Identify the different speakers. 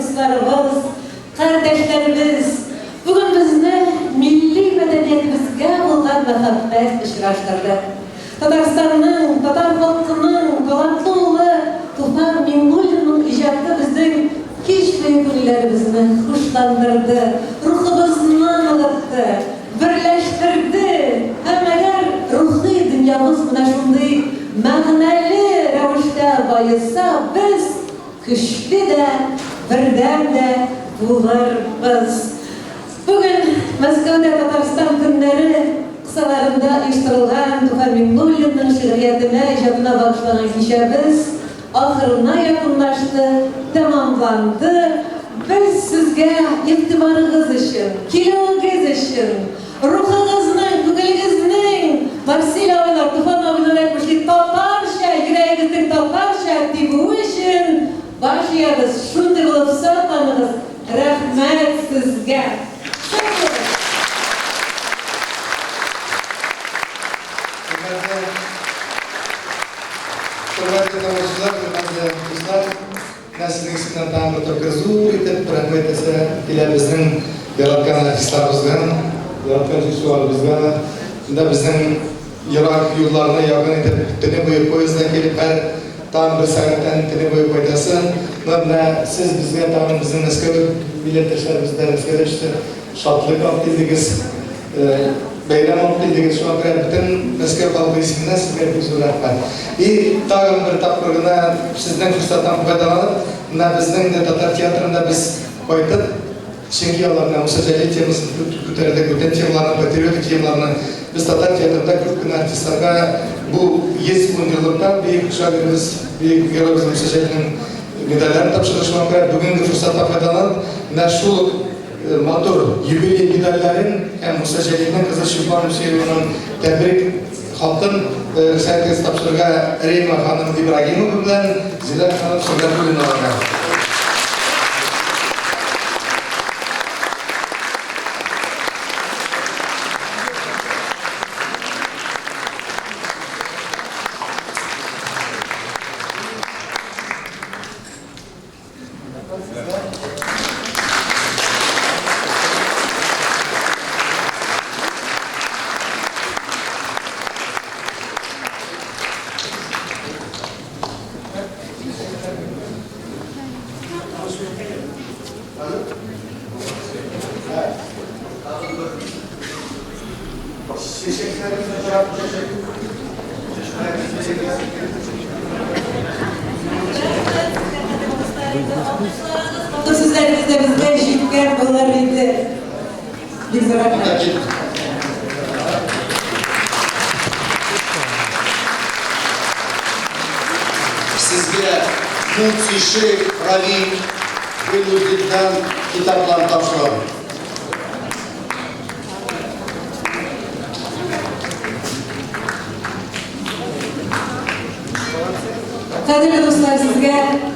Speaker 1: dostlarımız, kardeşlerimiz, bugün bizni milli medeniyetimizge olan muhabbet işraştırdı. Tatarstan'ın, Tatar halkının, Polatlıoğlu, Tufan Mingul'un icadı bizim hiç duygularımızı hoşlandırdı, ruhumuzu anlattı, birleştirdi. Hem eğer ruhi dünyamız buna şunday mağnalı revişte bayılsa biz güçlü de birden de buluruz. Bugün Moskova'da Tatarstan günleri kısalarında uyuşturulgan Tufan Mingul'un şiiriyetine, icabına bağışlanan gişemiz ahırına yakınlaştı, tamamlandı. Biz sizge itibarınız için, kilonuz için, ruhunuzun, gücünüzün, Marsilya oylar, Tufan oylar etmiştik, Tatarşa, yüreğinizin Tatarşa tibu için başlayarız. Şunu bulup sormanız, rahmet sizge.
Speaker 2: Hürmetli davulcular, hürmetli dostlar, sizin isminden tanrı tokazu etip rahmetese ile bizim yaratgan artistlarimizga, yaratgan rejissyorimizga, shunda bizim Irak yollarına yakın edip tini boyu poyezddan kelip tam bir saatdan tini boyu koydasın. Bunda siz bizga tam bizim Moskva milletdaşlarimizdan Moskvada şatlık alıp keldiğiniz bayram alıp keldiğiniz şu an bütün Moskva halkı isminden sizga bir rahmet. Tağın bir tapırgına sizden fırsattan faydalanıp, bizden de Tatar tiyatrında biz koyduk. Şenki yollarına, Musacali temamızın kütürede güten temalarına, patriotik temalarına Biz Tatar teatrında köpkün artistlarga bu 100 yıllıkta büyük şairimiz, büyük Georgiyev'in Müseşehir'in medallerini tapşırışmak var. Bugünkü fırsatta faydalanıp şu motor jubiley medallerin hem Müseşehir'in kızı Şifan Müseşehir'in tebrik halkın sergisi tapşırıga Reyma Hanım İbrahimov bilen Zilal Hanım Sogar Bülün olarak.
Speaker 1: Sizlerimizde bizden şükür bunlar bildi. Biz bırakmayız.
Speaker 3: Sizge Mutsi Ravi Gülüzgü'den kitaplar tavsiyorum.
Speaker 1: Kadirli dostlar sizge